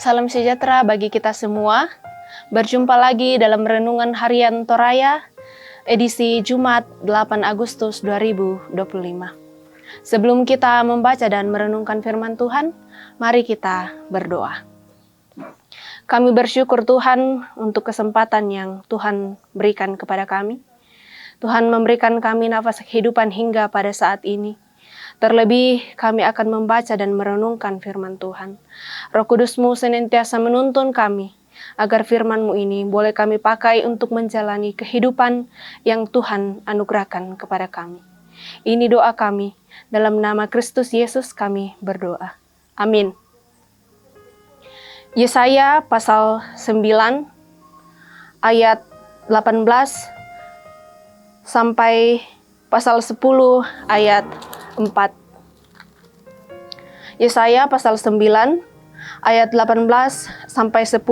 Salam sejahtera bagi kita semua. Berjumpa lagi dalam Renungan Harian Toraya, edisi Jumat 8 Agustus 2025. Sebelum kita membaca dan merenungkan firman Tuhan, mari kita berdoa. Kami bersyukur Tuhan untuk kesempatan yang Tuhan berikan kepada kami. Tuhan memberikan kami nafas kehidupan hingga pada saat ini. Terlebih kami akan membaca dan merenungkan firman Tuhan. Roh Kudus-Mu senantiasa menuntun kami, agar firman-Mu ini boleh kami pakai untuk menjalani kehidupan yang Tuhan anugerahkan kepada kami. Ini doa kami, dalam nama Kristus Yesus kami berdoa. Amin. Yesaya pasal 9 ayat 18 sampai pasal 10 ayat 4. Yesaya pasal 9 ayat 18 sampai 10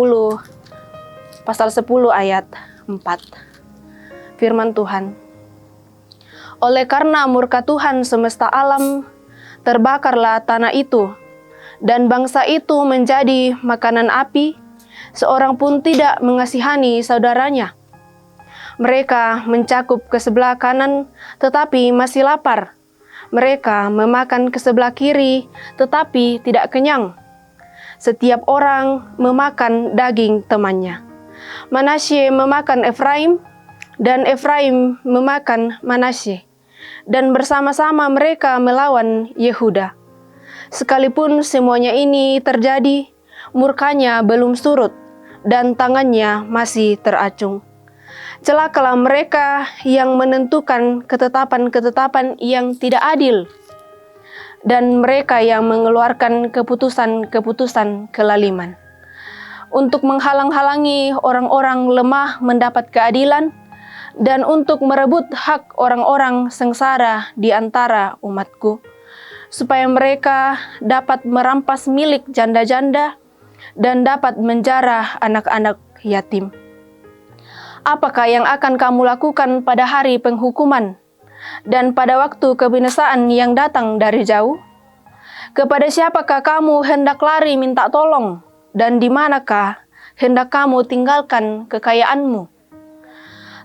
pasal 10 ayat 4. Firman Tuhan. Oleh karena murka Tuhan semesta alam, terbakarlah tanah itu, dan bangsa itu menjadi makanan api, seorang pun tidak mengasihani saudaranya. Mereka mencakup ke sebelah kanan, tetapi masih lapar. Mereka memakan ke sebelah kiri, tetapi tidak kenyang. Setiap orang memakan daging temannya. Manasye memakan Efraim, dan Efraim memakan Manasye. Dan bersama-sama mereka melawan Yehuda. Sekalipun semuanya ini terjadi, murkanya belum surut, dan tangannya masih teracung. Celakalah mereka yang menentukan ketetapan-ketetapan yang tidak adil, dan mereka yang mengeluarkan keputusan-keputusan kelaliman, untuk menghalang-halangi orang-orang lemah mendapat keadilan, dan untuk merebut hak orang-orang sengsara di antara umatku, supaya mereka dapat merampas milik janda-janda dan dapat menjarah anak-anak yatim. Apakah yang akan kamu lakukan pada hari penghukuman dan pada waktu kebinasaan yang datang dari jauh? Kepada siapakah kamu hendak lari minta tolong, dan di manakah hendak kamu tinggalkan kekayaanmu?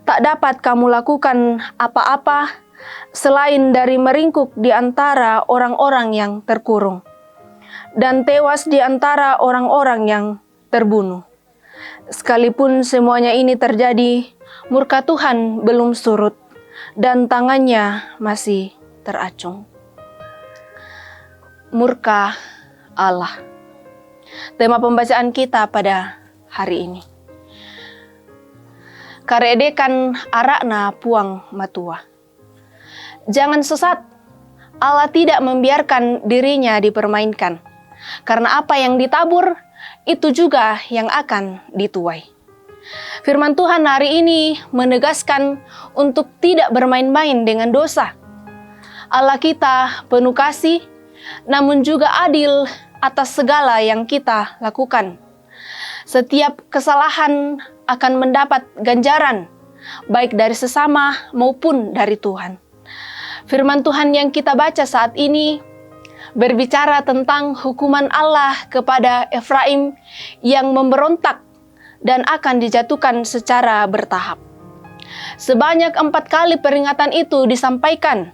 Tak dapat kamu lakukan apa-apa selain dari meringkuk di antara orang-orang yang terkurung dan tewas di antara orang-orang yang terbunuh. Sekalipun semuanya ini terjadi, murka Tuhan belum surut dan tangannya masih teracung. Murka Allah. Tema pembacaan kita pada hari ini. Karedekan arakna puang matua. Jangan sesat, Allah tidak membiarkan dirinya dipermainkan. Karena apa yang ditabur, itu juga yang akan dituai. Firman Tuhan hari ini menegaskan untuk tidak bermain-main dengan dosa. Allah kita penuh kasih, namun juga adil atas segala yang kita lakukan. Setiap kesalahan akan mendapat ganjaran, baik dari sesama maupun dari Tuhan. Firman Tuhan yang kita baca saat ini berbicara tentang hukuman Allah kepada Efraim yang memberontak dan akan dijatuhkan secara bertahap. Sebanyak 4 kali peringatan itu disampaikan.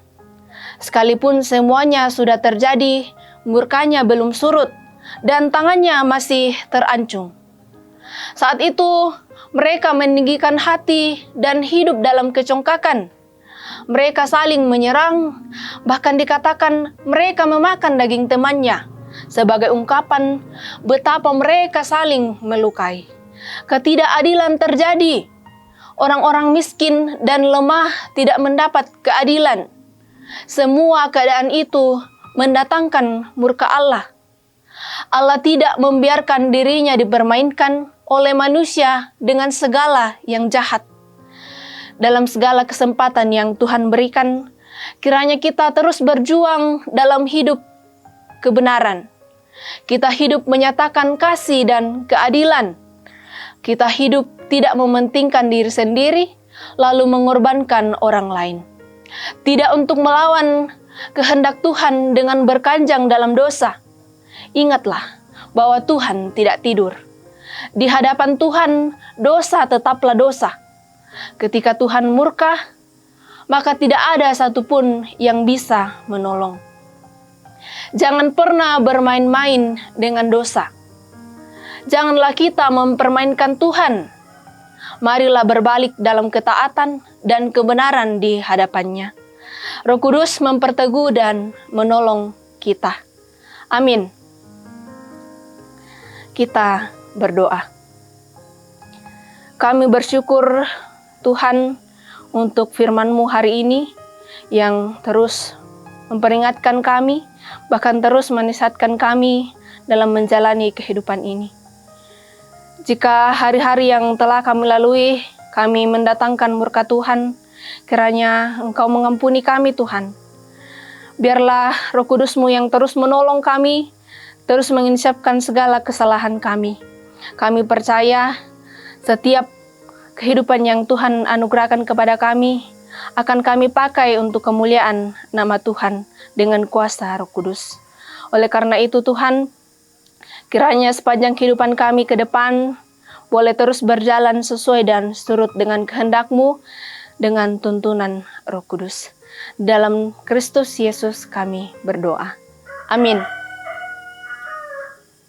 Sekalipun semuanya sudah terjadi, murkanya belum surut dan tangannya masih terancung. Saat itu mereka meninggikan hati dan hidup dalam kecongkakan. Mereka saling menyerang, bahkan dikatakan mereka memakan daging temannya, sebagai ungkapan betapa mereka saling melukai. Ketidakadilan terjadi. Orang-orang miskin dan lemah tidak mendapat keadilan. Semua keadaan itu mendatangkan murka Allah. Allah tidak membiarkan dirinya dipermainkan oleh manusia dengan segala yang jahat. Dalam segala kesempatan yang Tuhan berikan, kiranya kita terus berjuang dalam hidup kebenaran. Kita hidup menyatakan kasih dan keadilan. Kita hidup tidak mementingkan diri sendiri, lalu mengorbankan orang lain. Tidak untuk melawan kehendak Tuhan dengan berkanjang dalam dosa. Ingatlah, bahwa Tuhan tidak tidur. Di hadapan Tuhan, dosa tetaplah dosa. Ketika Tuhan murka, maka tidak ada satupun yang bisa menolong. Jangan pernah bermain-main dengan dosa. Janganlah kita mempermainkan Tuhan. Marilah berbalik dalam ketaatan dan kebenaran di hadapannya. Roh Kudus memperteguh dan menolong kita. Amin. Kita berdoa. Kami bersyukur Tuhan untuk firman-Mu hari ini yang terus memperingatkan kami, bahkan terus menisatkan kami dalam menjalani kehidupan ini. Jika hari-hari yang telah kami lalui, kami mendatangkan murka Tuhan, kiranya Engkau mengampuni kami Tuhan. Biarlah Roh Kudus-Mu yang terus menolong kami, terus menginsapkan segala kesalahan kami. Kami percaya setiap kehidupan yang Tuhan anugerahkan kepada kami akan kami pakai untuk kemuliaan nama Tuhan dengan kuasa Roh Kudus. Oleh karena itu Tuhan, kiranya sepanjang kehidupan kami ke depan boleh terus berjalan sesuai dan seturut dengan kehendak-Mu dengan tuntunan Roh Kudus. Dalam Kristus Yesus kami berdoa. Amin.